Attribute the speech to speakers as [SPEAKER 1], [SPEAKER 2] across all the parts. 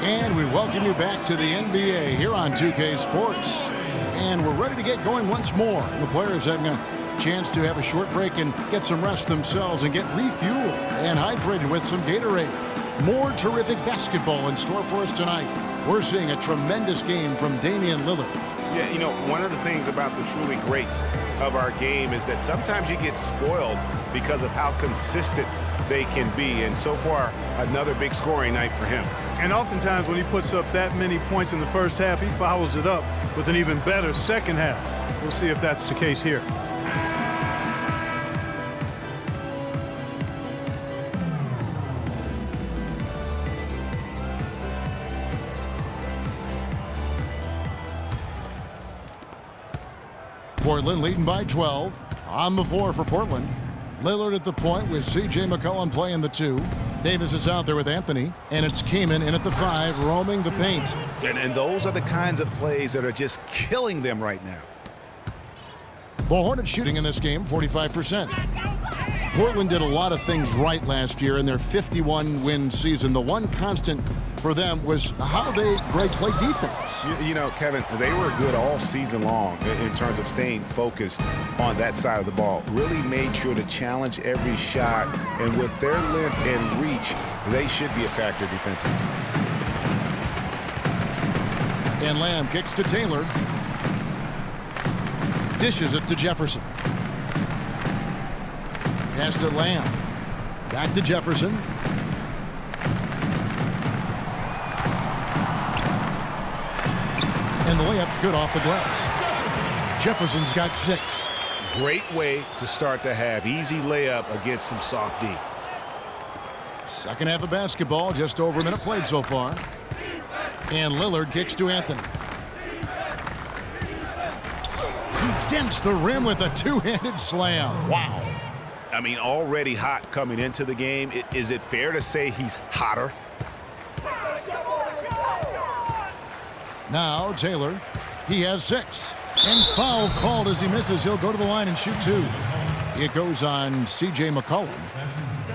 [SPEAKER 1] And we welcome you back to the NBA here on 2K Sports. And we're ready to get going once more. The players having a chance to have a short break and get some rest themselves and get refueled and hydrated with some Gatorade. More terrific basketball in store for us tonight. We're seeing a tremendous game from Damian Lillard.
[SPEAKER 2] Yeah, you know, one of the things about the truly greats of our game is that sometimes you get spoiled because of how consistent they can be. And so far, another big scoring night for him.
[SPEAKER 3] And oftentimes when he puts up that many points in the first half, he follows it up with an even better second half. We'll see if that's the case here.
[SPEAKER 1] Portland leading by 12. On the floor for Portland. Lillard at the point with C.J. McCollum playing the 2. Davis is out there with Anthony, and it's Kaman in at the 5, roaming the paint.
[SPEAKER 2] And those are the kinds of plays that are just killing them right now.
[SPEAKER 1] The Hornets shooting in this game, 45%. Portland did a lot of things right last year in their 51-win season. The one constant for them was how they, Greg, played defense.
[SPEAKER 2] You know, Kevin, they were good all season long in terms of staying focused on that side of the ball. Really made sure to challenge every shot, and with their length and reach, they should be a factor defensively.
[SPEAKER 1] And Lamb kicks to Taylor. Dishes it to Jefferson. Pass to Lamb. Back to Jefferson. And the layup's good off the glass. Jefferson's got 6.
[SPEAKER 2] Great way to start the half. Easy layup against some soft D.
[SPEAKER 1] Second half of basketball, just over a minute played so far. And Lillard kicks to Anthony. He dents the rim with a two-handed slam. Wow.
[SPEAKER 2] I mean, already hot coming into the game. Is it fair to say he's hotter?
[SPEAKER 1] Now Taylor, he has 6. And foul called as he misses. He'll go to the line and shoot 2. It goes on C.J. McCollum.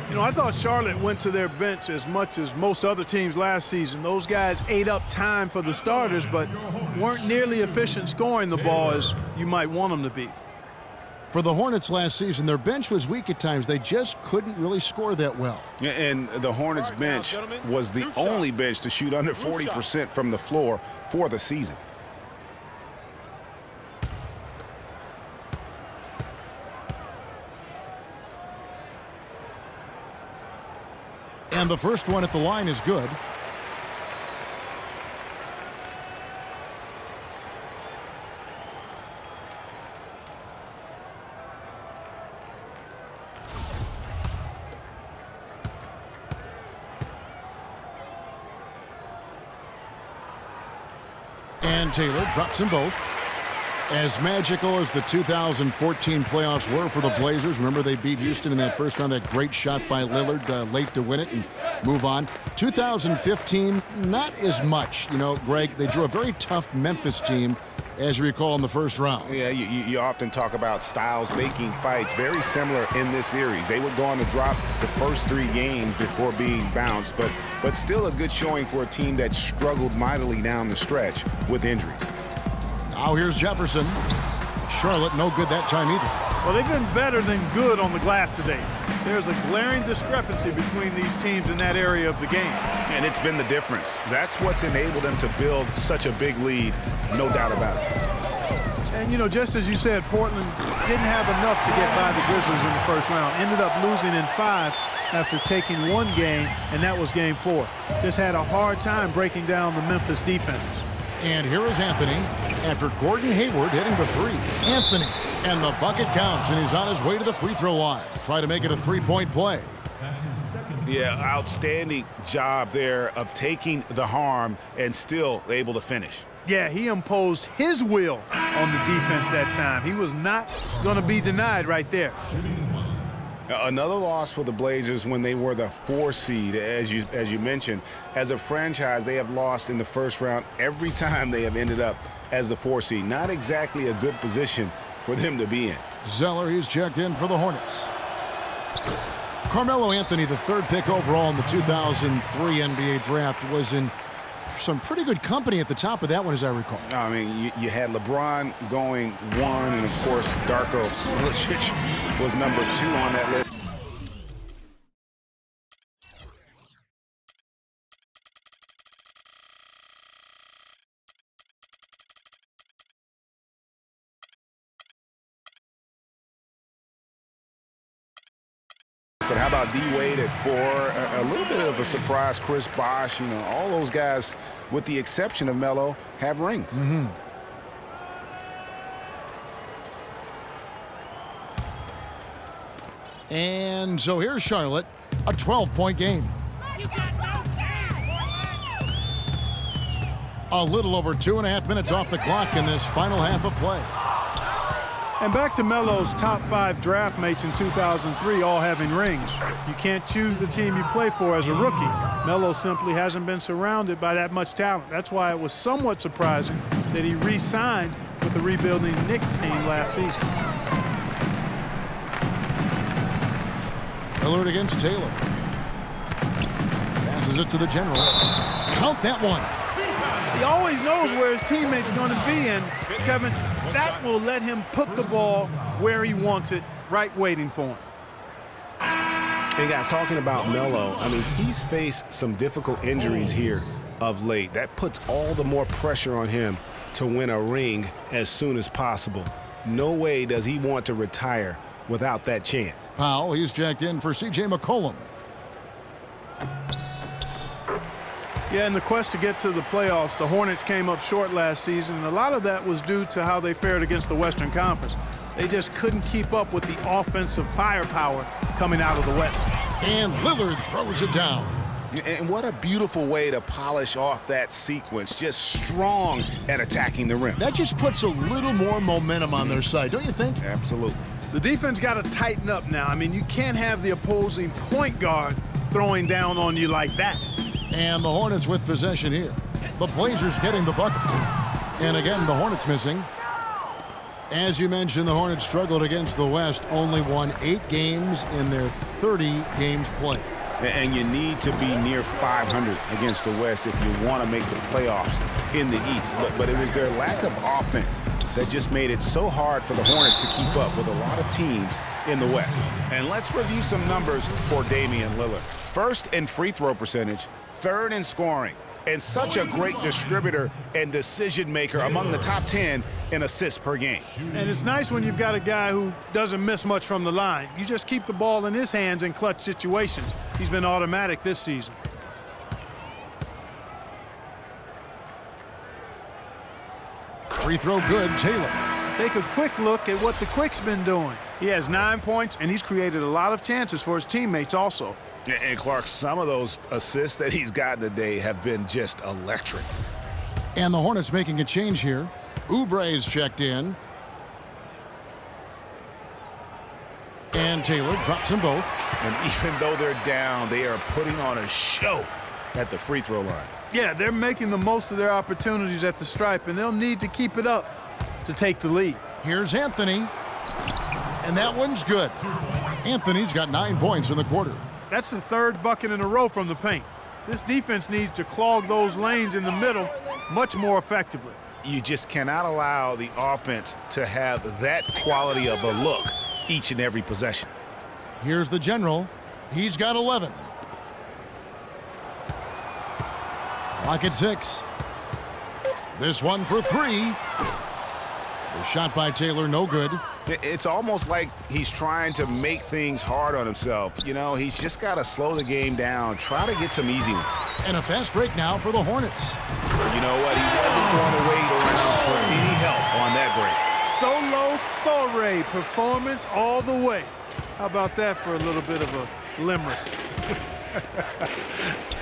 [SPEAKER 3] You know, I thought Charlotte went to their bench as much as most other teams last season. Those guys ate up time for the starters, but weren't nearly efficient scoring the ball as you might want them to be.
[SPEAKER 1] For the Hornets last season, their bench was weak at times. They just couldn't really score that well.
[SPEAKER 2] And the Hornets bench was the only bench to shoot under 40% from the floor for the season.
[SPEAKER 1] And the first one at the line is good. And Taylor drops them both. As magical as the 2014 playoffs were for the Blazers, remember they beat Houston in that first round, that great shot by Lillard late to win it and move on. 2015, not as much. You know, Greg, they drew a very tough Memphis team, as you recall, in the first round.
[SPEAKER 2] Yeah, you often talk about styles making fights. Very similar in this series. They would go on to drop the first 3 games before being bounced, but still a good showing for a team that struggled mightily down the stretch with injuries.
[SPEAKER 1] Now here's Jefferson. Charlotte no good that time either.
[SPEAKER 3] Well, they've been better than good on the glass today. There's a glaring discrepancy between these teams in that area of the game.
[SPEAKER 2] And it's been the difference. That's what's enabled them to build such a big lead, no doubt about it.
[SPEAKER 3] And, you know, just as you said, Portland didn't have enough to get by the Grizzlies in the first round. Ended up losing in 5 after taking 1 game, and that was game 4. Just had a hard time breaking down the Memphis defense.
[SPEAKER 1] And here is Anthony after Gordon Hayward hitting the 3. Anthony, and the bucket counts, and he's on his way to the free throw line. Try to make it a 3-point play.
[SPEAKER 2] Yeah, outstanding job there of taking the harm and still able to finish.
[SPEAKER 3] Yeah, he imposed his will on the defense that time. He was not going to be denied right there.
[SPEAKER 2] Another loss for the Blazers when they were the 4 seed, as you mentioned. As a franchise, they have lost in the first round every time they have ended up as the 4 seed. Not exactly a good position for them to be in.
[SPEAKER 1] Zeller, he's checked in for the Hornets. Carmelo Anthony, the 3rd pick overall in the 2003 NBA draft, was in some pretty good company at the top of that one, as I recall.
[SPEAKER 2] I mean, you had LeBron going 1, and of course, Darko Milicic was number 2 on that list. But how about D-Wade at 4? A little bit of a surprise, Chris Bosh. You know, all those guys, with the exception of Melo, have rings.
[SPEAKER 1] And so here's Charlotte, a 12-point game. A little over 2.5 minutes off the clock in this final half of play.
[SPEAKER 3] And back to Melo's top 5 draft mates in 2003, all having rings. You can't choose the team you play for as a rookie. Melo simply hasn't been surrounded by that much talent. That's why it was somewhat surprising that he re-signed with the rebuilding Knicks team last season.
[SPEAKER 1] Lillard against Taylor. Passes it to the general. Count that one.
[SPEAKER 3] He always knows where his teammates are going to be, and Kevin, that will let him put the ball where he wants it, right waiting for him.
[SPEAKER 2] Hey guys, talking about Melo, I mean, he's faced some difficult injuries here of late. That puts all the more pressure on him to win a ring as soon as possible. No way does he want to retire without that chance.
[SPEAKER 1] Powell, he's jacked in for C.J. McCollum.
[SPEAKER 3] Yeah, in the quest to get to the playoffs, the Hornets came up short last season, and a lot of that was due to how they fared against the Western Conference. They just couldn't keep up with the offensive firepower coming out of the West.
[SPEAKER 1] And Lillard throws it down.
[SPEAKER 2] And what a beautiful way to polish off that sequence. Just strong at attacking the rim.
[SPEAKER 1] That just puts a little more momentum on their side, don't you think?
[SPEAKER 2] Absolutely.
[SPEAKER 3] The defense got to tighten up now. I mean, you can't have the opposing point guard throwing down on you like that.
[SPEAKER 1] And the Hornets with possession here. The Blazers getting the bucket. And again, the Hornets missing. As you mentioned, the Hornets struggled against the West, only won 8 games in their 30 games played.
[SPEAKER 2] And you need to be near 500 against the West if you want to make the playoffs in the East. But it was their lack of offense that just made it so hard for the Hornets to keep up with a lot of teams in the West. And let's review some numbers for Damian Lillard. First in free throw percentage, 3rd in scoring, and such a great distributor and decision maker, among the top 10 in assists per game.
[SPEAKER 3] And it's nice when you've got a guy who doesn't miss much from the line. You just keep the ball in his hands in clutch situations. He's been automatic this season.
[SPEAKER 1] Free throw good, Taylor.
[SPEAKER 3] Take a quick look at what the Quick's been doing. He has 9 points, and he's created a lot of chances for his teammates also.
[SPEAKER 2] And Clark, some of those assists that he's gotten today have been just electric.
[SPEAKER 1] And the Hornets making a change here. Oubre's checked in. And Taylor drops them both.
[SPEAKER 2] And even though they're down, they are putting on a show at the free throw line.
[SPEAKER 3] Yeah, they're making the most of their opportunities at the stripe, and they'll need to keep it up to take the lead.
[SPEAKER 1] Here's Anthony. And that one's good. Anthony's got 9 points in the quarter.
[SPEAKER 3] That's the 3rd bucket in a row from the paint. This defense needs to clog those lanes in the middle much more effectively.
[SPEAKER 2] You just cannot allow the offense to have that quality of a look each and every possession.
[SPEAKER 1] Here's the general. He's got 11. Clock at 6. This one for 3. The shot by Taylor, no good.
[SPEAKER 2] It's almost like he's trying to make things hard on himself. You know, he's just got to slow the game down, try to get some easy ones.
[SPEAKER 1] And a fast break now for the Hornets.
[SPEAKER 2] You know what? He wasn't going to wait around for any help on that break.
[SPEAKER 3] Solo soiree performance all the way. How about that for a little bit of a limerick?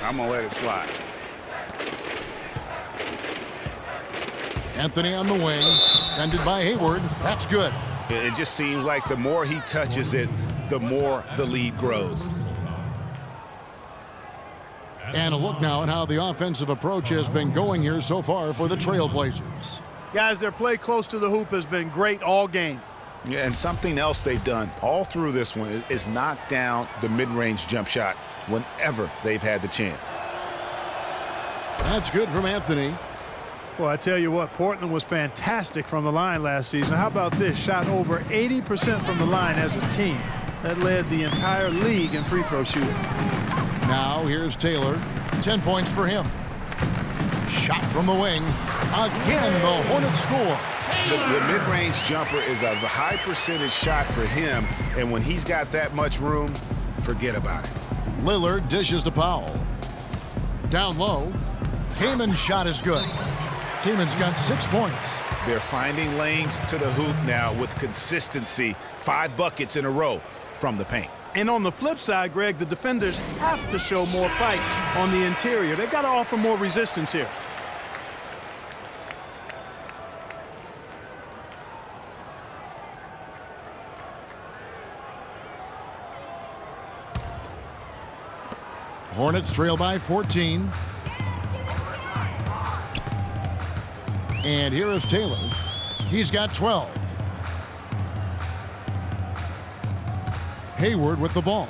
[SPEAKER 2] I'm going to let it slide.
[SPEAKER 1] Anthony on the wing, defended by Hayward. That's good.
[SPEAKER 2] It just seems like the more he touches it, the more the lead grows.
[SPEAKER 1] And a look now at how the offensive approach has been going here so far for the Trailblazers.
[SPEAKER 3] Guys, their play close to the hoop has been great all game.
[SPEAKER 2] Yeah, and something else they've done all through this one is knock down the mid-range jump shot whenever they've had the chance.
[SPEAKER 1] That's good from Anthony.
[SPEAKER 3] Well, I tell you what, Portland was fantastic from the line last season. How about this? Shot over 80% from the line as a team. That led the entire league in free throw shooting.
[SPEAKER 1] Now here's Taylor. 10 points for him. Shot from the wing. Again, the Hornets score.
[SPEAKER 2] The mid-range jumper is a high percentage shot for him, and when he's got that much room, forget about it.
[SPEAKER 1] Lillard dishes to Powell. Down low. Kaman's shot is good. Kaman's got 6 points.
[SPEAKER 2] They're finding lanes to the hoop now with consistency. 5 buckets in a row from the paint.
[SPEAKER 3] And on the flip side, Greg, the defenders have to show more fight on the interior. They've got to offer more resistance here.
[SPEAKER 1] Hornets trail by 14. And here is Taylor. He's got 12. Hayward with the ball.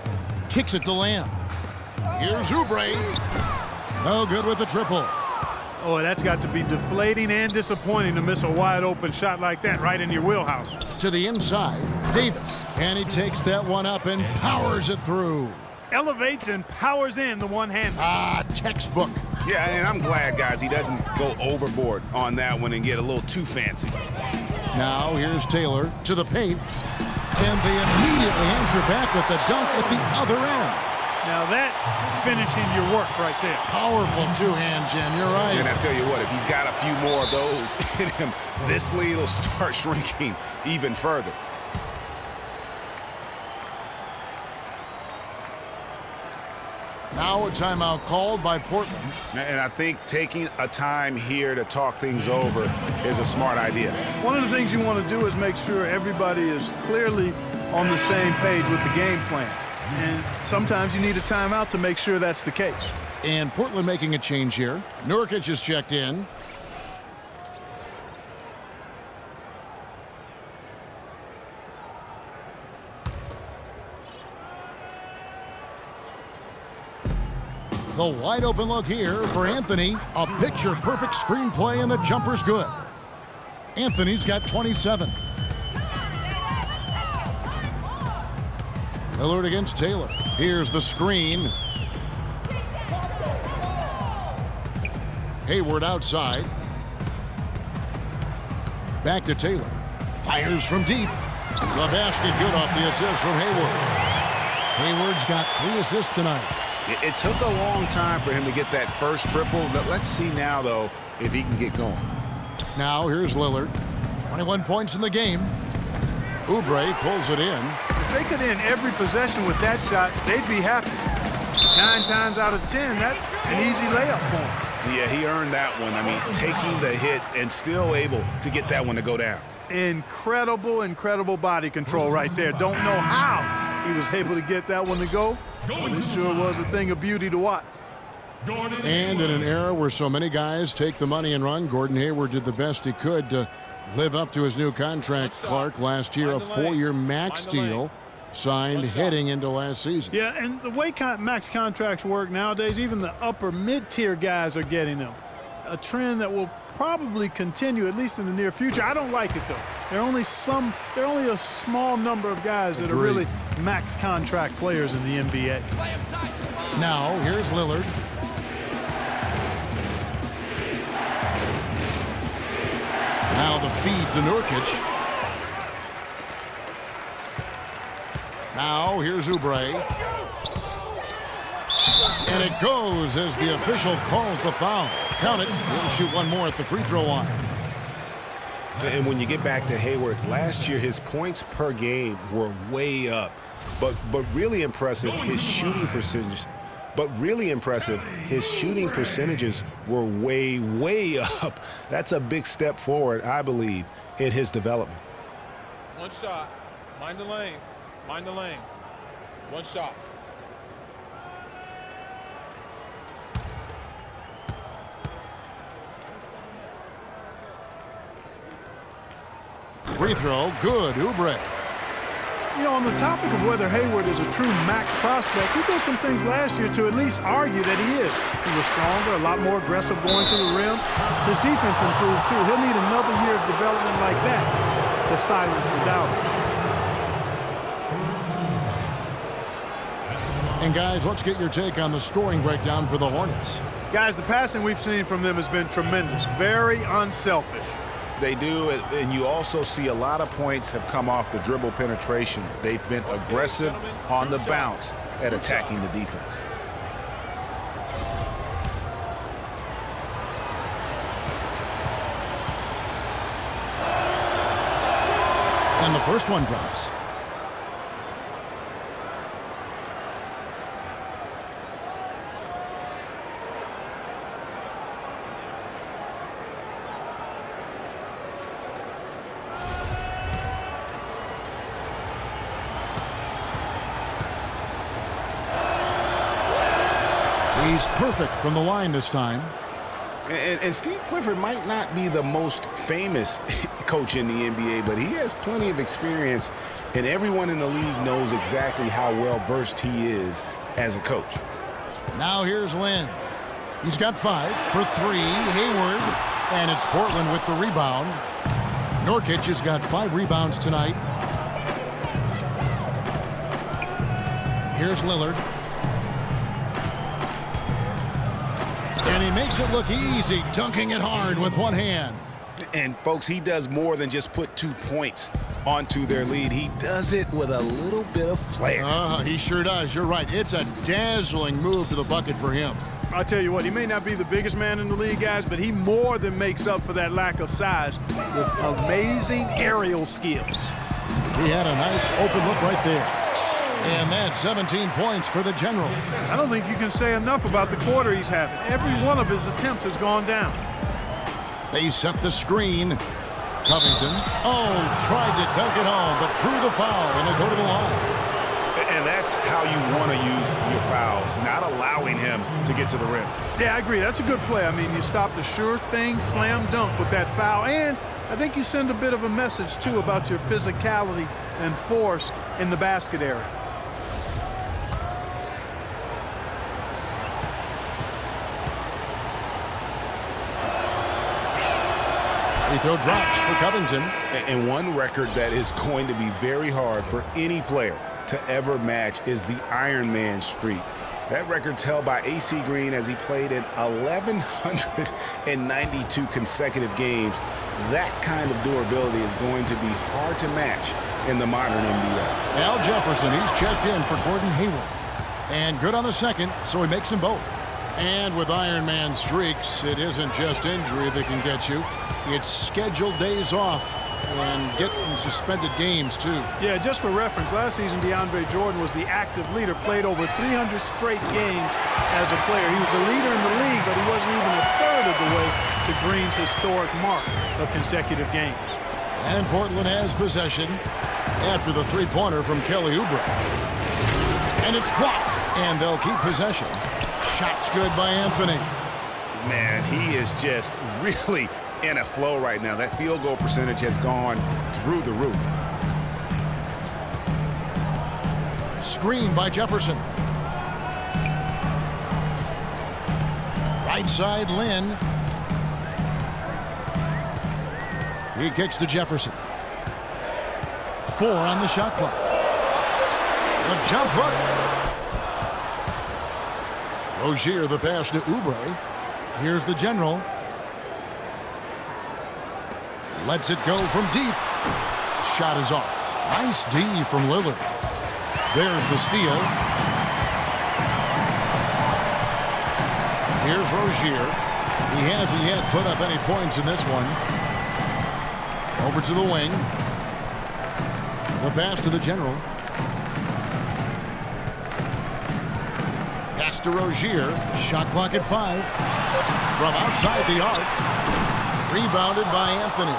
[SPEAKER 1] Kicks it to Lamb. Here's Oubre. No good with the triple.
[SPEAKER 3] Oh, that's got to be deflating and disappointing to miss a wide open shot like that right in your wheelhouse.
[SPEAKER 1] To the inside, Davis. And he takes that one up and powers it through.
[SPEAKER 3] Elevates and powers in the one hand.
[SPEAKER 1] Textbook.
[SPEAKER 2] Yeah, and I'm glad, guys, he doesn't go overboard on that one and get a little too fancy.
[SPEAKER 1] Now here's Taylor to the paint. And they immediately answer back with the dunk at the other end.
[SPEAKER 3] Now that's finishing your work right there.
[SPEAKER 1] Powerful two-hand jam, you're right.
[SPEAKER 2] And I tell you what, if he's got a few more of those in him, this lead will start shrinking even further.
[SPEAKER 1] Now a timeout called by Portland.
[SPEAKER 2] And I think taking a time here to talk things over is a smart idea.
[SPEAKER 3] One of the things you want to do is make sure everybody is clearly on the same page with the game plan. And sometimes you need a timeout to make sure that's the case.
[SPEAKER 1] And Portland making a change here. Nurkic is checked in. The wide open look here for Anthony. A picture-perfect screenplay, and the jumper's good. Anthony's got 27. Lillard against Taylor. Here's the screen. Hayward outside. Back to Taylor. Fires from deep. The basket good off the assist from Hayward. Hayward's got 3 assists tonight.
[SPEAKER 2] It took a long time for him to get that first triple. Let's see now, though, if he can get going.
[SPEAKER 1] Now here's Lillard. 21 points in the game. Oubre pulls it in.
[SPEAKER 3] If they could end every possession with that shot, they'd be happy. 9 times out of 10, that's an easy layup for him.
[SPEAKER 2] Yeah, he earned that one. I mean, taking the hit and still able to get that one to go down.
[SPEAKER 3] Incredible, incredible body control right there. Don't know how he was able to get that one to go, but it sure was a thing of beauty to watch.
[SPEAKER 1] And in an era where so many guys take the money and run, Gordon Hayward did the best he could to live up to his new contract. Clark last year, a 4-year max deal signed heading into last season.
[SPEAKER 3] Yeah, and the way max contracts work nowadays, even the upper mid-tier guys are getting them. A trend that will probably continue, at least in the near future. I don't like it, though. There are only a small number of guys that are really max contract players in the NBA.
[SPEAKER 1] Now, here's Lillard. Now the feed to Nurkic. Now here's Oubre. And it goes as the official calls the foul. Count it. He'll shoot one more at the free throw line.
[SPEAKER 2] And when you get back to Hayward, last year his points per game were way up. But really impressive, his shooting percentages. His shooting percentages were way up. That's a big step forward, I believe, in his development.
[SPEAKER 4] One shot. Mind the lanes. Mind the lanes. One shot.
[SPEAKER 1] Free throw, good. Oubre.
[SPEAKER 3] You know, on the topic of whether Hayward is a true max prospect, he did some things last year to at least argue that he is. He was stronger, a lot more aggressive going to the rim. His defense improved too. He'll need another year of development like that to silence the doubters.
[SPEAKER 1] And guys, let's get your take on the scoring breakdown for the Hornets.
[SPEAKER 3] Guys, the passing we've seen from them has been tremendous. Very unselfish.
[SPEAKER 2] They do, and you also see a lot of points have come off the dribble penetration. They've been aggressive on the bounce at attacking the defense.
[SPEAKER 1] And the first one drops. He's perfect from the line this time.
[SPEAKER 2] And Steve Clifford might not be the most famous coach in the NBA, but he has plenty of experience, and everyone in the league knows exactly how well-versed he is as a coach.
[SPEAKER 1] Now here's Lynn. He's got 5 for 3. Hayward. And it's Portland with the rebound. Nurkic has got 5 rebounds tonight. Here's Lillard. And he makes it look easy, dunking it hard with one hand.
[SPEAKER 2] And, folks, he does more than just put 2 points onto their lead. He does it with a little bit of flair.
[SPEAKER 1] He sure does. You're right. It's a dazzling move to the bucket for him.
[SPEAKER 3] I'll tell you what, he may not be the biggest man in the league, guys, but he more than makes up for that lack of size with amazing aerial skills.
[SPEAKER 1] He had a nice open look right there. And that's 17 points for the General.
[SPEAKER 3] I don't think you can say enough about the quarter he's having. Every one of his attempts has gone down.
[SPEAKER 1] They set the screen. Covington, tried to dunk it home, but drew the foul, and they'll go to the line.
[SPEAKER 2] And that's how you want to use your fouls, not allowing him to get to the rim.
[SPEAKER 3] Yeah, I agree. That's a good play. I mean, you stop the sure thing slam dunk with that foul, and I think you send a bit of a message, too, about your physicality and force in the basket area.
[SPEAKER 1] Free throw drops for Covington.
[SPEAKER 2] And one record that is going to be very hard for any player to ever match is the Iron Man streak. That record's held by AC Green as he played in 1,192 consecutive games. That kind of durability is going to be hard to match in the modern NBA.
[SPEAKER 1] Al Jefferson, he's checked in for Gordon Hayward. And good on the second, so he makes them both. And with Iron Man streaks, it isn't just injury that can get you. It's scheduled days off and getting suspended games, too.
[SPEAKER 3] Yeah, just for reference, last season DeAndre Jordan was the active leader, played over 300 straight games as a player. He was the leader in the league, but he wasn't even a third of the way to Green's historic mark of consecutive games.
[SPEAKER 1] And Portland has possession after the three-pointer from Kelly Oubre. And it's blocked, and they'll keep possession. Shot's good by Anthony.
[SPEAKER 2] Man, he is just really in a flow right now. That field goal percentage has gone through the roof.
[SPEAKER 1] Screen by Jefferson. Right side, Lynn. He kicks to Jefferson. 4 on the shot clock. The jump hook. Rozier, the pass to Oubre. Here's the General. Lets it go from deep. Shot is off. Nice D from Lillard. There's the steal. Here's Rozier. He hasn't yet put up any points in this one. Over to the wing. The pass to the General. Pass to Rozier. Shot clock at 5. From outside the arc. Rebounded by Anthony.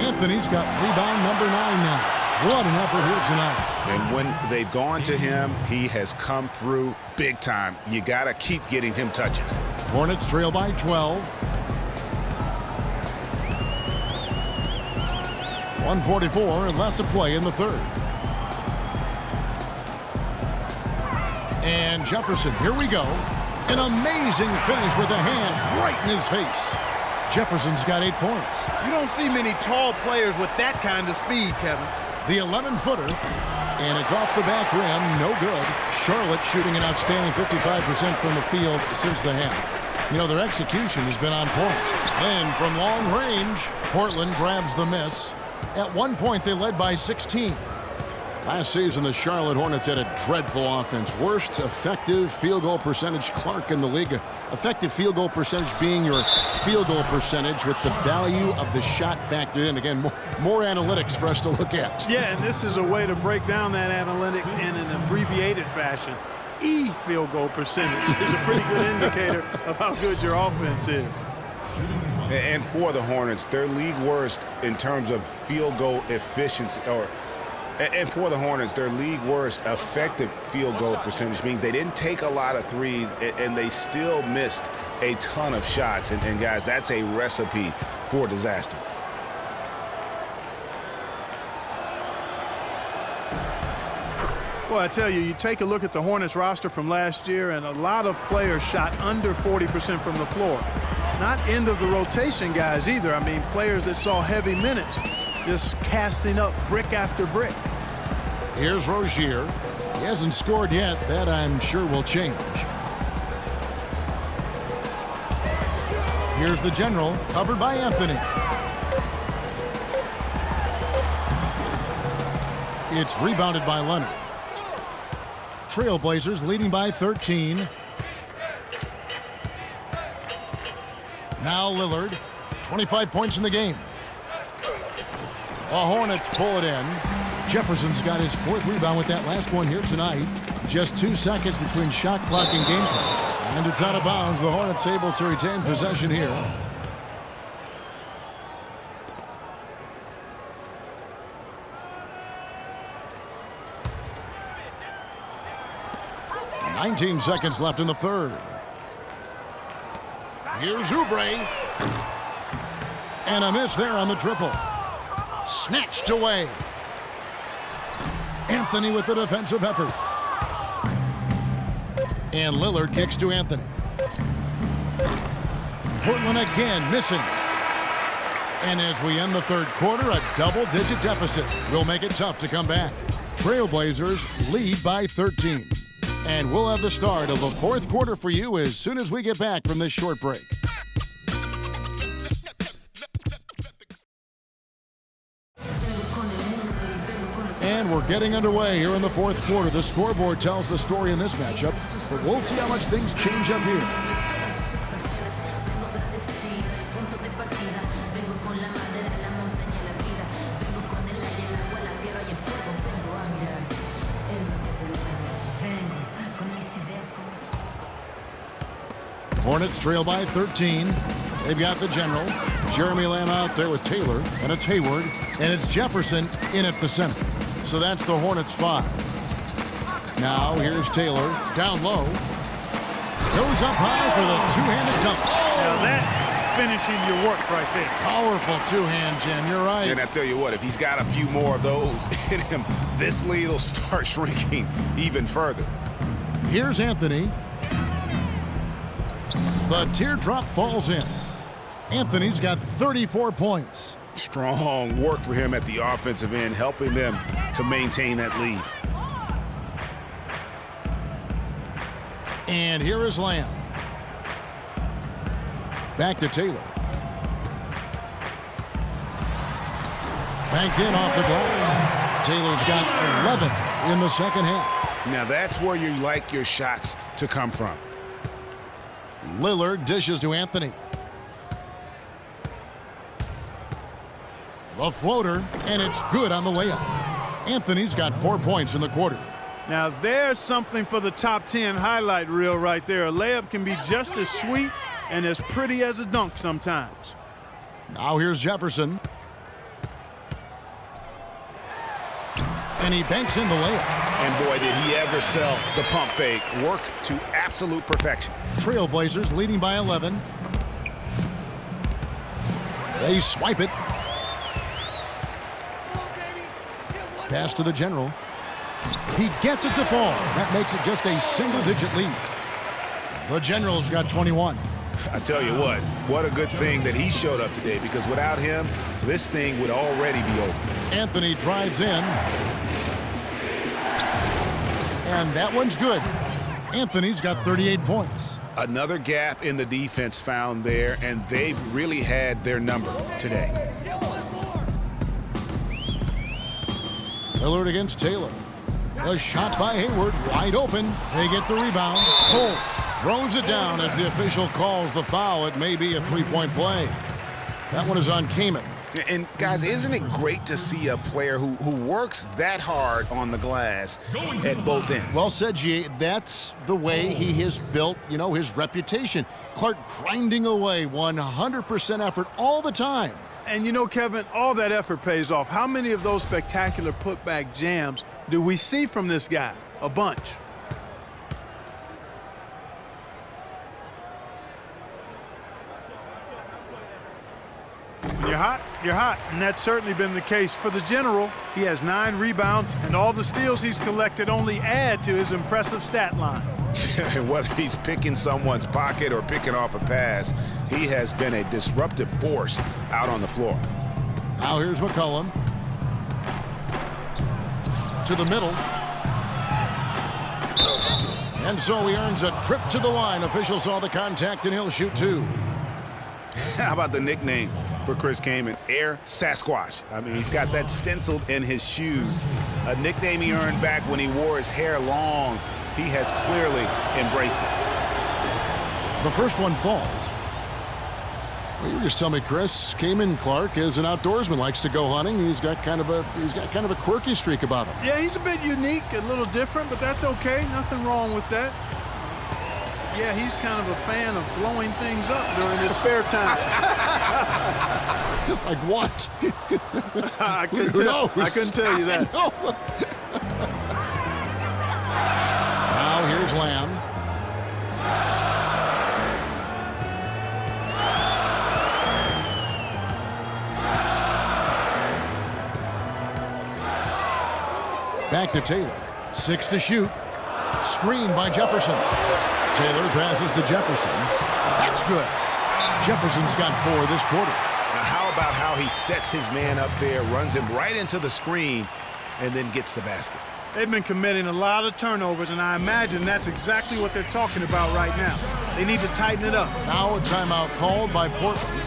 [SPEAKER 1] Anthony's got rebound number 9 now. What an effort here tonight.
[SPEAKER 2] And when they've gone to him, he has come through big time. You got to keep getting him touches.
[SPEAKER 1] Hornets trail by 12. 1:44 left to play in the third. And Jefferson, here we go. An amazing finish with a hand right in his face. Jefferson's got 8 points.
[SPEAKER 3] You don't see many tall players with that kind of speed, Kevin.
[SPEAKER 1] The 11-footer, and it's off the back rim, no good. Charlotte shooting an outstanding 55% from the field since the half. You know, their execution has been on point. Then from long range, Portland grabs the miss. At one point, they led by 16. Last season, the Charlotte Hornets had a dreadful offense. Worst effective field goal percentage, Clark, in the league. Effective field goal percentage being your field goal percentage with the value of the shot factored in. Again, more analytics for us to look at.
[SPEAKER 3] Yeah, and this is a way to break down that analytic in an abbreviated fashion. Field goal percentage is a pretty good indicator of how good your offense is.
[SPEAKER 2] And for the Hornets, they're league worst in terms of field goal efficiency, and for the Hornets, their league worst effective field goal percentage means they didn't take a lot of threes, and they still missed a ton of shots. And guys, that's a recipe for disaster.
[SPEAKER 3] Well, I tell you, you take a look at the Hornets roster from last year, and a lot of players shot under 40% from the floor. Not end of the rotation guys either. I mean, players that saw heavy minutes, just casting up brick after brick.
[SPEAKER 1] Here's Rozier. He hasn't scored yet. That, I'm sure, will change. Here's the general, covered by Anthony. It's rebounded by Leonard. Trailblazers leading by 13. Now Lillard, 25 points in the game. The Hornets pull it in. Jefferson's got his 4th rebound with that last one here tonight. Just 2 seconds between shot clock and game clock. And it's out of bounds. The Hornets able to retain possession here. "19 seconds left in the third. Here's Oubre. And a miss there on the triple. Snatched away. Anthony with the defensive effort. And Lillard kicks to Anthony. Portland again missing. And as we end the third quarter, a double-digit deficit will make it tough to come back. Trailblazers lead by 13. And we'll have the start of the 4th quarter for you as soon as we get back from this short break. And we're getting underway here in the 4th quarter. The scoreboard tells the story in this matchup, but we'll see how much things change up here. Hornets trail by 13. They've got the general. Jeremy Lamb out there with Taylor, and it's Hayward, and it's Jefferson in at the center. So that's the Hornets 5. Now here's Taylor, down low. Goes up high for the two-handed dunk.
[SPEAKER 3] Now that's finishing your work right there.
[SPEAKER 1] Powerful two-hand jam, you're right.
[SPEAKER 2] And I tell you what, if he's got a few more of those in him, this lead will start shrinking even further.
[SPEAKER 1] Here's Anthony. The teardrop falls in. Anthony's got 34 points.
[SPEAKER 2] Strong work for him at the offensive end, helping them to maintain that lead.
[SPEAKER 1] And here is Lamb. Back to Taylor. Banked in off the glass. Taylor's got 11 in the second half.
[SPEAKER 2] Now that's where you like your shots to come from.
[SPEAKER 1] Lillard dishes to Anthony. The floater, and it's good on the layup. Anthony's got 4 points in the quarter.
[SPEAKER 3] Now there's something for the top 10 highlight reel right there. A layup can be just as sweet and as pretty as a dunk sometimes.
[SPEAKER 1] Now here's Jefferson. And he banks in the layup.
[SPEAKER 2] And boy, did he ever sell the pump fake. Worked to absolute perfection.
[SPEAKER 1] Trailblazers leading by 11. They swipe it. Pass to the general. He gets it to fall. That makes it just a single-digit lead. The Generals got 21.
[SPEAKER 2] I tell you what a good thing that he showed up today, because without him, this thing would already be over.
[SPEAKER 1] Anthony drives in. And that one's good. Anthony's got 38 points.
[SPEAKER 2] Another gap in the defense found there, and they've really had their number today.
[SPEAKER 1] Lillard against Taylor. The shot by Hayward, wide open. They get the rebound. Cole throws it down as the official calls the foul. It may be a three-point play. That one is on Kamen.
[SPEAKER 2] And, guys, isn't it great to see a player who works that hard on the glass at both ends?
[SPEAKER 1] Well said, G. That's the way he has built, his reputation. Clark grinding away, 100% effort all the time.
[SPEAKER 3] And Kevin, all that effort pays off. How many of those spectacular putback jams do we see from this guy? A bunch. When you're hot, you're hot. And that's certainly been the case for the General. He has 9 rebounds, and all the steals he's collected only add to his impressive stat line.
[SPEAKER 2] Whether he's picking someone's pocket or picking off a pass, he has been a disruptive force out on the floor.
[SPEAKER 1] Now here's McCollum. To the middle. And so he earns a trip to the line. Officials saw the contact, and he'll shoot 2.
[SPEAKER 2] How about the nickname for Chris Kaman? Air Sasquatch. I mean, he's got that stenciled in his shoes. A nickname he earned back when he wore his hair long. He has clearly embraced it.
[SPEAKER 1] The first one falls. Well, you just tell me, Chris, Kaman Clark is an outdoorsman, likes to go hunting. He's got kind of a quirky streak about him.
[SPEAKER 3] Yeah, he's a bit unique, a little different, but that's okay. Nothing wrong with that. Yeah, he's kind of a fan of blowing things up during his spare time.
[SPEAKER 1] Like what?
[SPEAKER 3] I couldn't tell you that.
[SPEAKER 1] Now here's Lamb. Back to Taylor. 6 to shoot. Screen by Jefferson. Taylor passes to Jefferson. That's good. Jefferson's got 4 this quarter.
[SPEAKER 2] Now, how about how he sets his man up there, runs him right into the screen, and then gets the basket?
[SPEAKER 3] They've been committing a lot of turnovers, and I imagine that's exactly what they're talking about right now. They need to tighten it up.
[SPEAKER 1] Now a timeout called by Portland.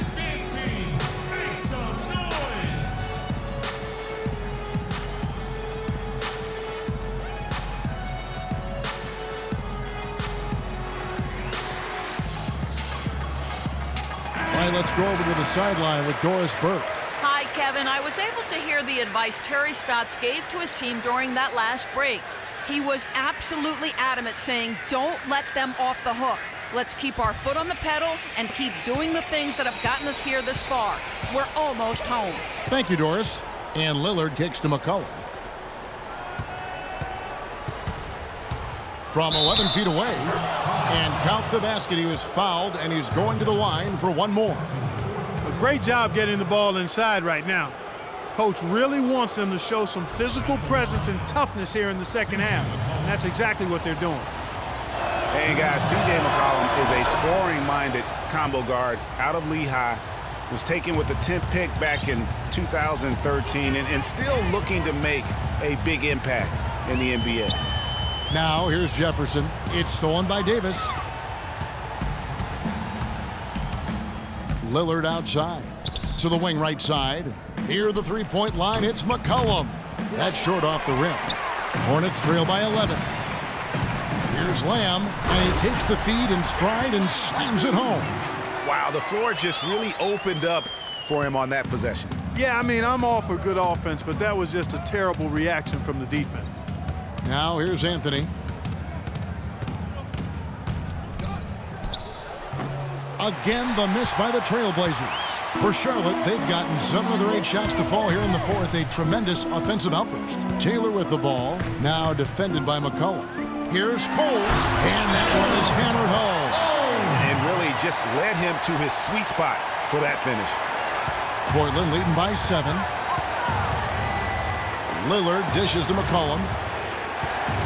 [SPEAKER 1] Let's go over to the sideline with Doris Burke.
[SPEAKER 5] Hi, Kevin. I was able to hear the advice Terry Stotts gave to his team during that last break. He was absolutely adamant, saying, don't let them off the hook. Let's keep our foot on the pedal and keep doing the things that have gotten us here this far. We're almost home.
[SPEAKER 1] Thank you, Doris. And Lillard kicks to McCollum. From 11 feet away. And count the basket. He was fouled, and he's going to the line for one more.
[SPEAKER 3] A great job getting the ball inside right now. Coach really wants them to show some physical presence and toughness here in the second half. And that's exactly what they're doing.
[SPEAKER 2] Hey, guys, C.J. McCollum is a scoring-minded combo guard out of Lehigh. Was taken with the 10th pick back in 2013 and still looking to make a big impact in the NBA.
[SPEAKER 1] Now here's Jefferson. It's stolen by Davis. Lillard outside to the wing right side. Near the three-point line, it's McCollum. That's short off the rim. Hornets trail by 11. Here's Lamb, and he takes the feed in stride and slams it home.
[SPEAKER 2] Wow, the floor just really opened up for him on that possession.
[SPEAKER 3] Yeah, I mean, I'm all for good offense, but that was just a terrible reaction from the defense.
[SPEAKER 1] Now here's Anthony. Again, the miss by the Trailblazers. For Charlotte, they've gotten 7 of their 8 shots to fall here in the fourth. A tremendous offensive outburst. Taylor with the ball, now defended by McCollum. Here's Coles, and that one is hammered home.
[SPEAKER 2] And really just led him to his sweet spot for that finish.
[SPEAKER 1] Portland leading by 7. Lillard dishes to McCollum.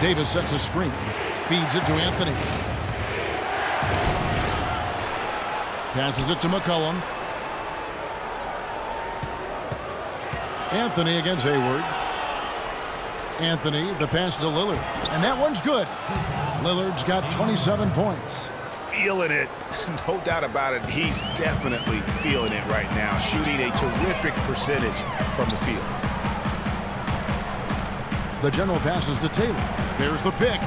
[SPEAKER 1] Davis sets a screen. Feeds it to Anthony. Passes it to McCollum. Anthony against Hayward. Anthony, the pass to Lillard. And that one's good. Lillard's got 27 points.
[SPEAKER 2] Feeling it. No doubt about it. He's definitely feeling it right now. Shooting a terrific percentage from the field.
[SPEAKER 1] The general passes to Taylor. There's the pick.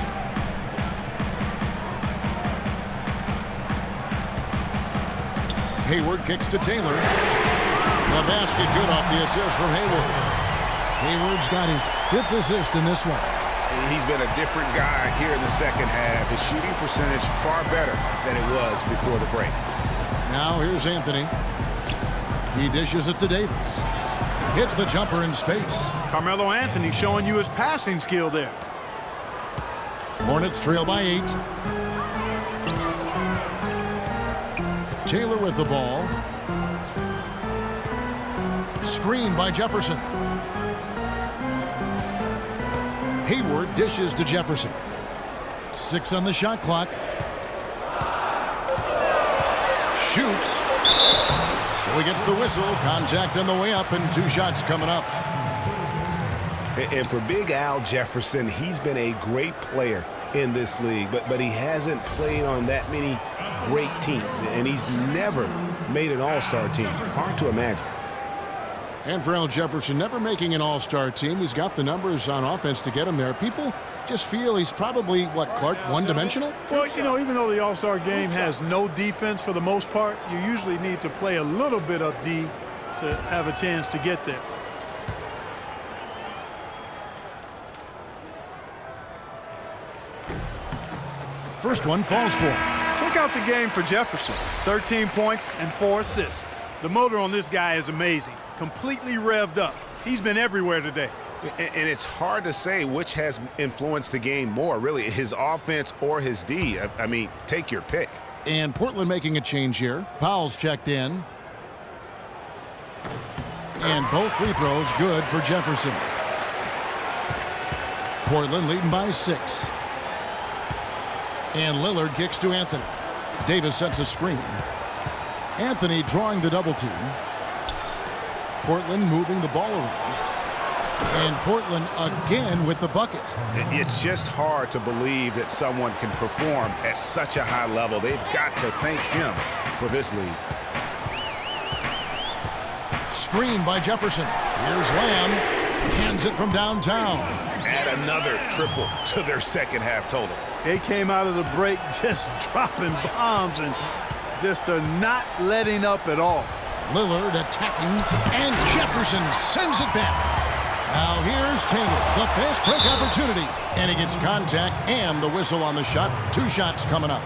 [SPEAKER 1] Hayward kicks to Taylor. The basket good off the assist from Hayward. Hayward's got his 5th assist in this one.
[SPEAKER 2] He's been a different guy here in the second half. His shooting percentage far better than it was before the break.
[SPEAKER 1] Now here's Anthony. He dishes it to Davis. Hits the jumper in space.
[SPEAKER 3] Carmelo Anthony showing you his passing skill there.
[SPEAKER 1] Hornets trail by 8. Taylor with the ball. Screen by Jefferson. Hayward dishes to Jefferson. 6 on the shot clock. Shoots. So he gets the whistle. Contact on the way up and 2 shots coming up.
[SPEAKER 2] And for Big Al Jefferson, he's been a great player in this league, but he hasn't played on that many great teams, and he's never made an all-star team. Hard to imagine.
[SPEAKER 1] And for Al Jefferson, never making an all-star team, he's got the numbers on offense to get him there. People just feel he's probably, what, Clark, one-dimensional?
[SPEAKER 3] Well, you know, even though the All-Star game has no defense for the most part, you usually need to play a little bit of D to have a chance to get there.
[SPEAKER 1] First one falls for him.
[SPEAKER 3] Check out the game for Jefferson. 13 points and 4 assists. The motor on this guy is amazing. Completely revved up. He's been everywhere today.
[SPEAKER 2] And it's hard to say which has influenced the game more, really, his offense or his D. I mean, take your pick.
[SPEAKER 1] And Portland making a change here. Powell's checked in. And both free throws good for Jefferson. Portland leading by 6. And Lillard kicks to Anthony. Davis sets a screen. Anthony drawing the double team. Portland moving the ball around. And Portland again with the bucket.
[SPEAKER 2] It's just hard to believe that someone can perform at such a high level. They've got to thank him for this lead.
[SPEAKER 1] Screen by Jefferson. Here's Lamb. Cans it from downtown.
[SPEAKER 2] Add another triple to their second half total.
[SPEAKER 3] They came out of the break just dropping bombs and just are not letting up at all.
[SPEAKER 1] Lillard attacking, and Jefferson sends it back. Now here's Taylor, the fast break opportunity, and he gets contact and the whistle on the shot. 2 shots coming up.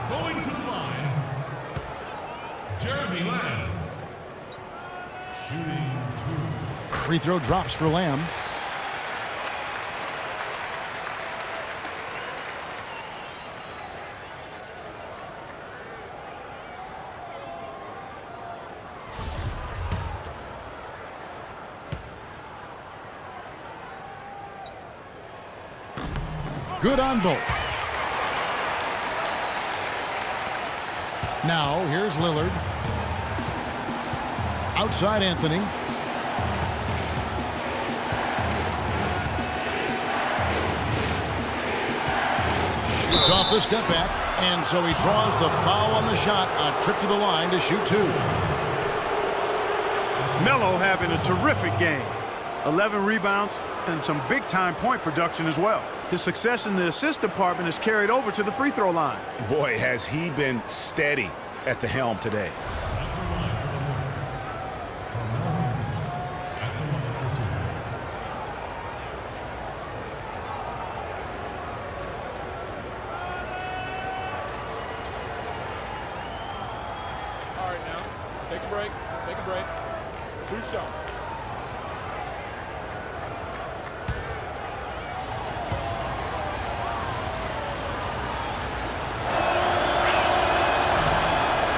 [SPEAKER 6] Going to the line, Jeremy Lamb. Shooting 2.
[SPEAKER 1] Free throw drops for Lamb. Good on both. Now, here's Lillard. Outside Anthony. Shoots off the step back, and so he draws the foul on the shot. A trip to the line to shoot 2.
[SPEAKER 3] Melo having a terrific game. 11 rebounds and some big-time point production as well. His success in the assist department is carried over to the free throw line.
[SPEAKER 2] Boy, has he been steady at the helm today.
[SPEAKER 4] All right, now, take a break. Take a break. 2 shots.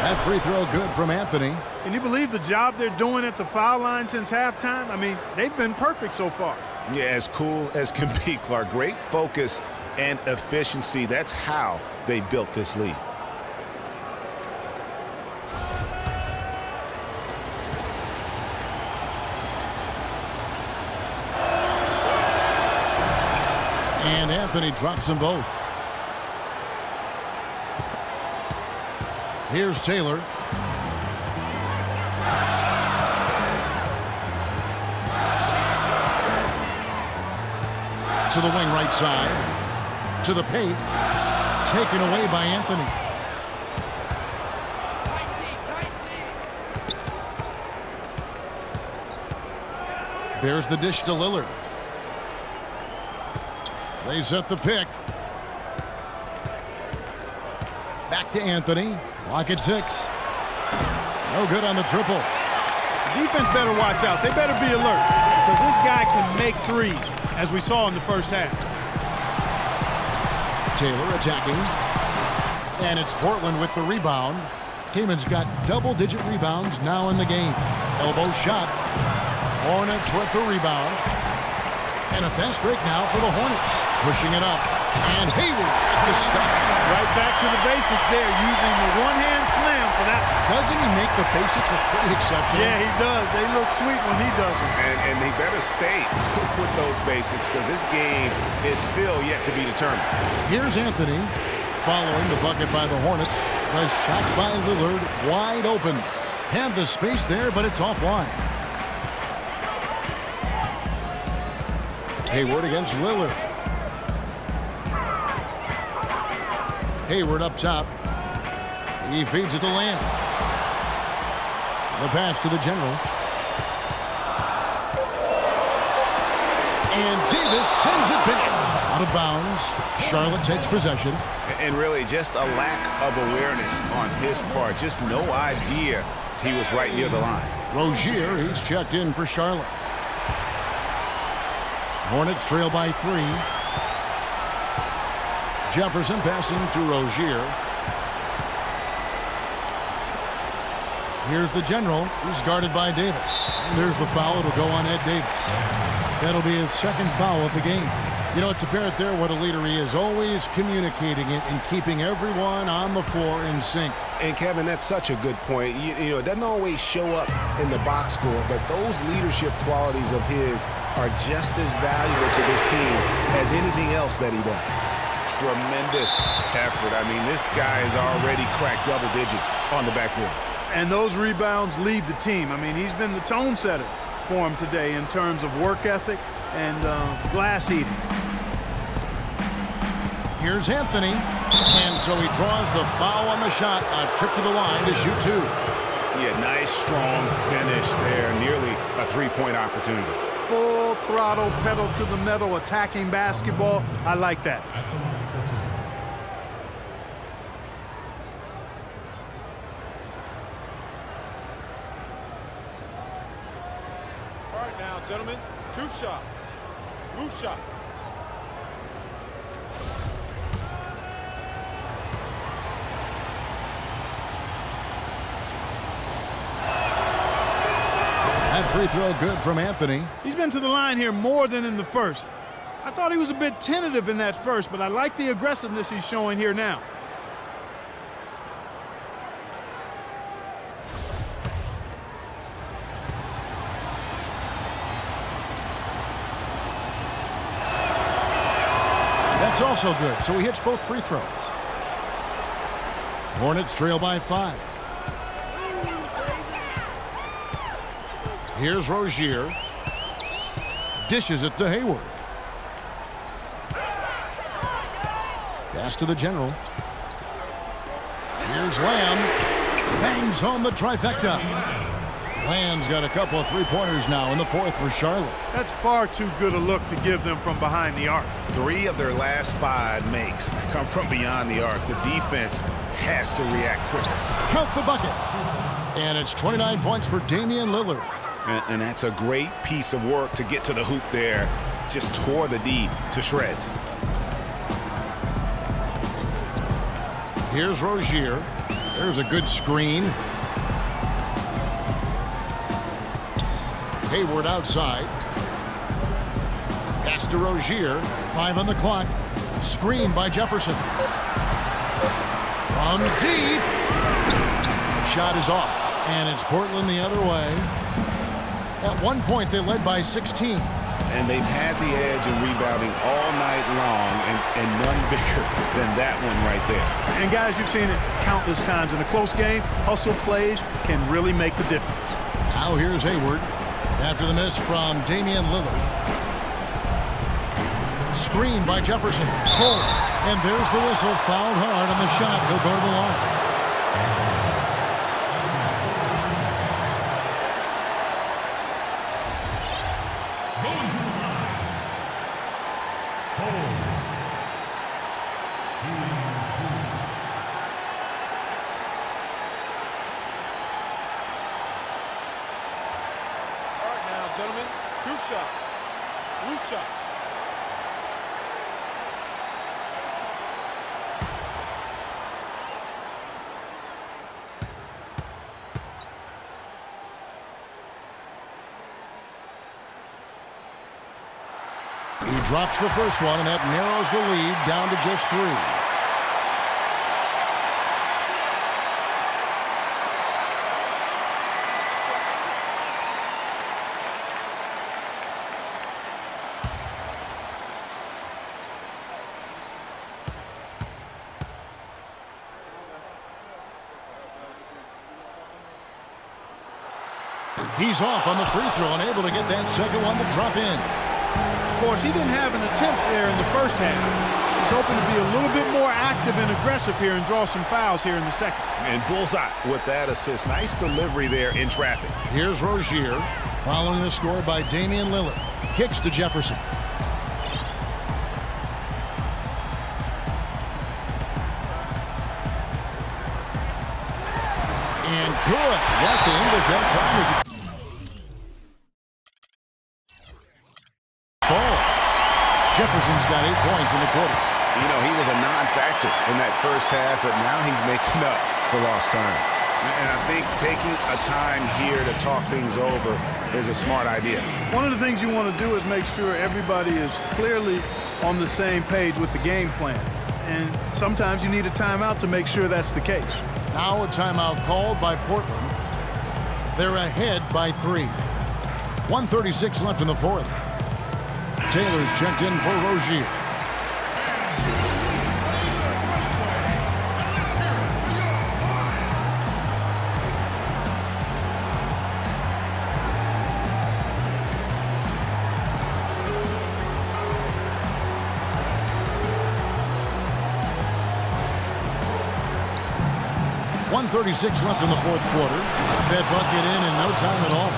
[SPEAKER 1] That free throw good from Anthony.
[SPEAKER 3] Can you believe the job they're doing at the foul line since halftime? I mean, they've been perfect so far.
[SPEAKER 2] Yeah, as cool as can be, Clark. Great focus and efficiency. That's how they built this lead.
[SPEAKER 1] And Anthony drops them both. Here's Taylor. To the wing right side. To the paint. Taken away by Anthony. There's the dish to Lillard. They set the pick. Back to Anthony. Clock at 6. No good on the triple.
[SPEAKER 3] The defense better watch out. They better be alert because this guy can make threes, as we saw in the first half.
[SPEAKER 1] Taylor attacking. And it's Portland with the rebound. Cayman's got double-digit rebounds now in the game. Elbow shot. Hornets with the rebound. And a fast break now for the Hornets. Pushing it up. And Hayward with the stuff.
[SPEAKER 3] Right back to the basics there, using the one-hand slam for that.
[SPEAKER 1] Doesn't he make the basics look pretty exceptional?
[SPEAKER 3] Yeah, he does. They look sweet when he does them.
[SPEAKER 2] And they better stay with those basics because this game is still yet to be determined.
[SPEAKER 1] Here's Anthony following the bucket by the Hornets. The shot by Lillard wide open. Had the space there, but it's offline. Hayward against Lillard. Hayward up top. He feeds it to Lamb. The pass to the general. And Davis sends it back. Out of bounds. Charlotte takes possession.
[SPEAKER 2] And really just a lack of awareness on his part. Just no idea he was right near the line.
[SPEAKER 1] Rozier, he's checked in for Charlotte. Hornets trail by 3. Jefferson passing to Rozier. Here's the general. He's guarded by Davis. And there's the foul. It'll go on Ed Davis. That'll be his second foul of the game. You know, it's apparent there what a leader he is. Always communicating it and keeping everyone on the floor in sync.
[SPEAKER 2] And, Kevin, that's such a good point. You know, it doesn't always show up in the box score, but those leadership qualities of his are just as valuable to this team as anything else that he does. Tremendous effort. I mean, this guy has already cracked double digits on the backboard.
[SPEAKER 3] And those rebounds lead the team. I mean, he's been the tone setter for him today in terms of work ethic and glass eating.
[SPEAKER 1] Here's Anthony. And so he draws the foul on the shot. A trip to the line to shoot 2.
[SPEAKER 2] Yeah, nice, strong finish there. Nearly a three-point opportunity.
[SPEAKER 3] Full throttle, pedal to the metal, attacking basketball. I like that.
[SPEAKER 4] All right now, gentlemen, 2 shots. Move shots.
[SPEAKER 1] That free throw good from Anthony.
[SPEAKER 3] He's been to the line here more than in the first. I thought he was a bit tentative in that first, but I like the aggressiveness he's showing here now.
[SPEAKER 1] That's also good, so he hits both free throws. Hornets trail by 5. Here's Rozier. Dishes it to Hayward. Pass to the general. Here's Lamb. Bangs home the trifecta. Lamb's got a couple of three-pointers now in the 4th for Charlotte.
[SPEAKER 3] That's far too good a look to give them from behind the arc.
[SPEAKER 2] 3 of their last 5 makes come from beyond the arc. The defense has to react quicker.
[SPEAKER 1] Count the bucket. And it's 29 points for Damian Lillard.
[SPEAKER 2] And that's a great piece of work to get to the hoop there. Just tore the D to shreds.
[SPEAKER 1] Here's Rozier. There's a good screen. Hayward outside. Pass to Rozier. 5 on the clock. Screen by Jefferson. From deep. Shot is off. And it's Portland the other way. At one point, they led by 16.
[SPEAKER 2] And they've had the edge in rebounding all night long, and none bigger than that one right there.
[SPEAKER 3] And guys, you've seen it countless times. In a close game, hustle plays can really make the difference.
[SPEAKER 1] Now here's Hayward. After the miss from Damian Lillard. Screen by Jefferson. Pull. And there's the whistle. Fouled hard on the shot. He'll go to the line.
[SPEAKER 6] Going to the line. Holmes. Shooting 2.
[SPEAKER 4] All right, now, gentlemen, 2 shots. Loose shots.
[SPEAKER 1] He drops the first one, and that narrows the lead down to just 3. He's off on the free throw and able to get that second one to drop in.
[SPEAKER 3] Of course, he didn't have an attempt there in the first half. He's hoping to be a little bit more active and aggressive here and draw some fouls here in the second.
[SPEAKER 2] And bullseye with that assist. Nice delivery there in traffic.
[SPEAKER 1] Here's Rozier, following the score by Damian Lillard. Kicks to Jefferson. And good. Left the English that time as he falls. Jefferson's got 8 points in the quarter.
[SPEAKER 2] You know, he was a non-factor in that first half, but now he's making up for lost time. And I think taking a time here to talk things over is a smart idea.
[SPEAKER 3] One of the things you want to do is make sure everybody is clearly on the same page with the game plan. And sometimes you need a timeout to make sure that's the case.
[SPEAKER 1] Now a timeout called by Portland. They're ahead by 3. 1:36 left in the fourth. Taylor's checked in for Rozier. .136 left in the fourth quarter. Got that bucket in no time at all.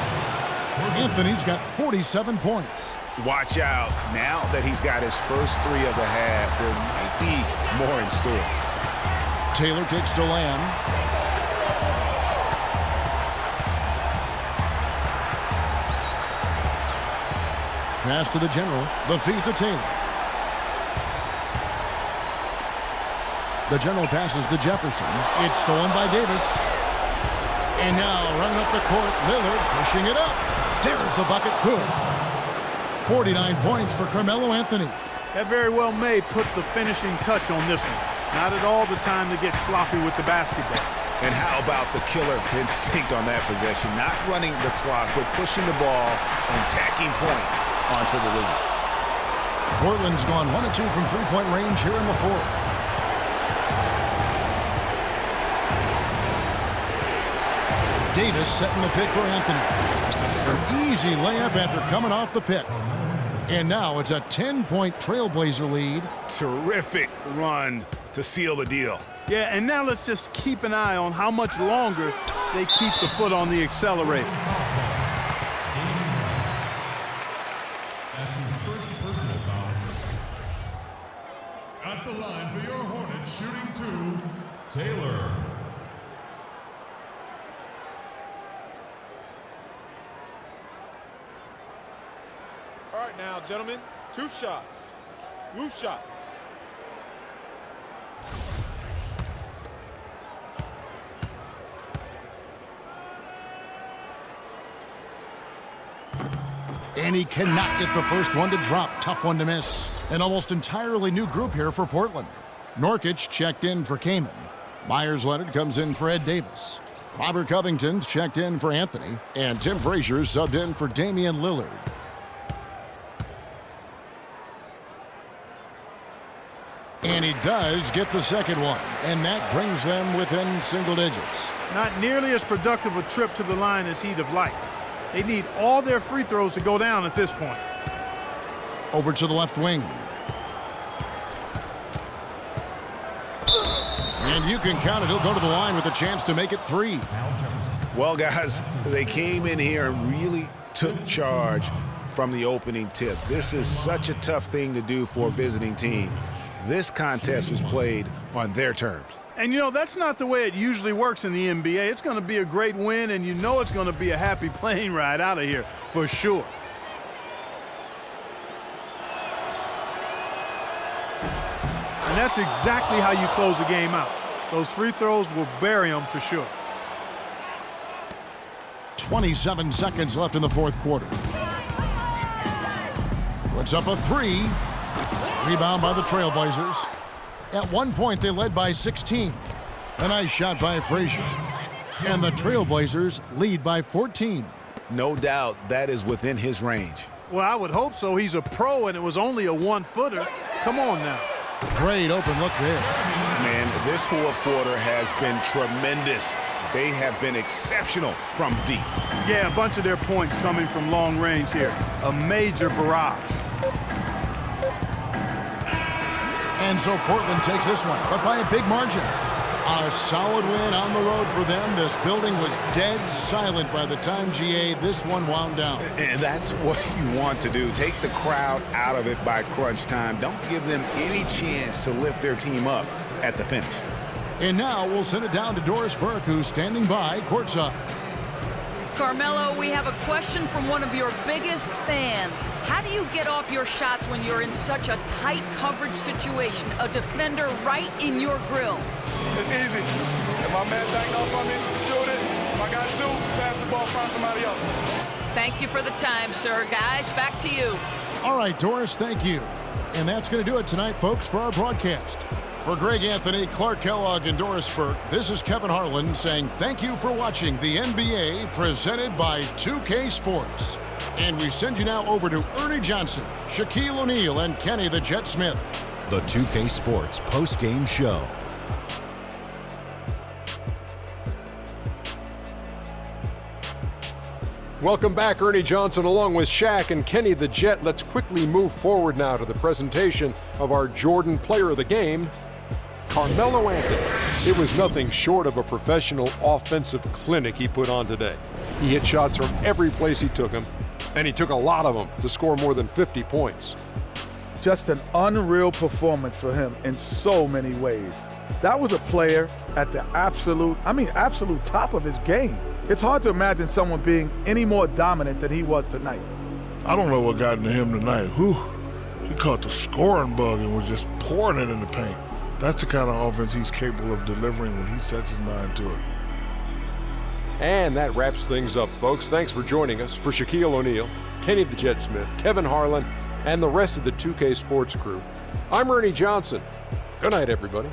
[SPEAKER 1] Anthony's got 47 points.
[SPEAKER 2] Watch out. Now that he's got his first 3 of the half, there might be more in store.
[SPEAKER 1] Taylor kicks to Lamb. Pass to the general. The feed to Taylor. The general passes to Jefferson. It's stolen by Davis. And now running up the court, Lillard pushing it up. There's the bucket. Good. 49 points for Carmelo Anthony.
[SPEAKER 3] That very well may put the finishing touch on this one. Not at all the time to get sloppy with the basketball.
[SPEAKER 2] And how about the killer instinct on that possession? Not running the clock, but pushing the ball and tacking points onto the lead.
[SPEAKER 1] Portland's gone 1 of 2 from three-point range here in the fourth. Davis setting the pick for Anthony. An easy layup after coming off the pick. And now it's a 10-point Trailblazer lead.
[SPEAKER 2] Terrific run to seal the deal.
[SPEAKER 3] Yeah, and now let's just keep an eye on how much longer they keep the foot on the accelerator.
[SPEAKER 6] That's his first personal foul. At the line for your Hornets, shooting 2, Taylor.
[SPEAKER 4] All right, now, gentlemen, 2 shots. Loose shots.
[SPEAKER 1] And he cannot get the first one to drop. Tough one to miss. An almost entirely new group here for Portland. Norkic checked in for Kaman. Myers-Leonard comes in for Ed Davis. Robert Covington's checked in for Anthony. And Tim Frazier subbed in for Damian Lillard. And he does get the second one. And that brings them within single digits.
[SPEAKER 3] Not nearly as productive a trip to the line as he'd have liked. They need all their free throws to go down at this point.
[SPEAKER 1] Over to the left wing. And you can count it. He'll go to the line with a chance to make it 3.
[SPEAKER 2] Well, guys, they came in here and really took charge from the opening tip. This is such a tough thing to do for a visiting team. This contest was played on their terms.
[SPEAKER 3] And, you know, that's not the way it usually works in the NBA. It's going to be a great win, and you know it's going to be a happy plane ride out of here for sure. And that's exactly how you close a game out. Those free throws will bury them for sure.
[SPEAKER 1] 27 seconds left in the fourth quarter. Puts up a 3. Rebound by the Trailblazers. At one point, they led by 16. A nice shot by Frazier. And the Trailblazers lead by 14.
[SPEAKER 2] No doubt that is within his range.
[SPEAKER 3] Well, I would hope so. He's a pro, and it was only a 1-footer. Come on now.
[SPEAKER 1] Great open look there.
[SPEAKER 2] Man, this fourth quarter has been tremendous. They have been exceptional from deep.
[SPEAKER 3] Yeah, a bunch of their points coming from long range here. A major barrage.
[SPEAKER 1] And so Portland takes this one, but by a big margin. A solid win on the road for them. This building was dead silent by the time, GA, this one wound down.
[SPEAKER 2] And that's what you want to do. Take the crowd out of it by crunch time. Don't give them any chance to lift their team up at the finish.
[SPEAKER 1] And now we'll send it down to Doris Burke, who's standing by courtside.
[SPEAKER 5] Carmelo, we have a question from one of your biggest fans. How do you get off your shots when you're in such a tight coverage situation? A defender right in your grill.
[SPEAKER 7] It's easy. If my man backed off on me, shoot it. If I got 2, pass the ball, find somebody else.
[SPEAKER 5] Thank you for the time, sir. Guys, back to you.
[SPEAKER 1] All right, Doris, thank you. And that's going to do it tonight, folks, for our broadcast. For Greg Anthony, Clark Kellogg, and Doris Burke, this is Kevin Harlan saying thank you for watching the NBA presented by 2K Sports. And we send you now over to Ernie Johnson, Shaquille O'Neal, and Kenny the Jet Smith.
[SPEAKER 8] The 2K Sports post-game show.
[SPEAKER 9] Welcome back, Ernie Johnson, along with Shaq and Kenny the Jet. Let's quickly move forward now to the presentation of our Jordan Player of the Game, Carmelo Anthony. It was nothing short of a professional offensive clinic he put on today. He hit shots from every place he took them, and he took a lot of them to score more than 50 points.
[SPEAKER 10] Just an unreal performance for him in so many ways. That was a player at the absolute top of his game. It's hard to imagine someone being any more dominant than he was tonight.
[SPEAKER 11] I don't know what got into him tonight. He caught the scoring bug and was just pouring it in the paint. That's the kind of offense he's capable of delivering when he sets his mind to it.
[SPEAKER 9] And that wraps things up, folks. Thanks for joining us. For Shaquille O'Neal, Kenny the Jet Smith, Kevin Harlan, and the rest of the 2K Sports crew, I'm Ernie Johnson. Good night, everybody.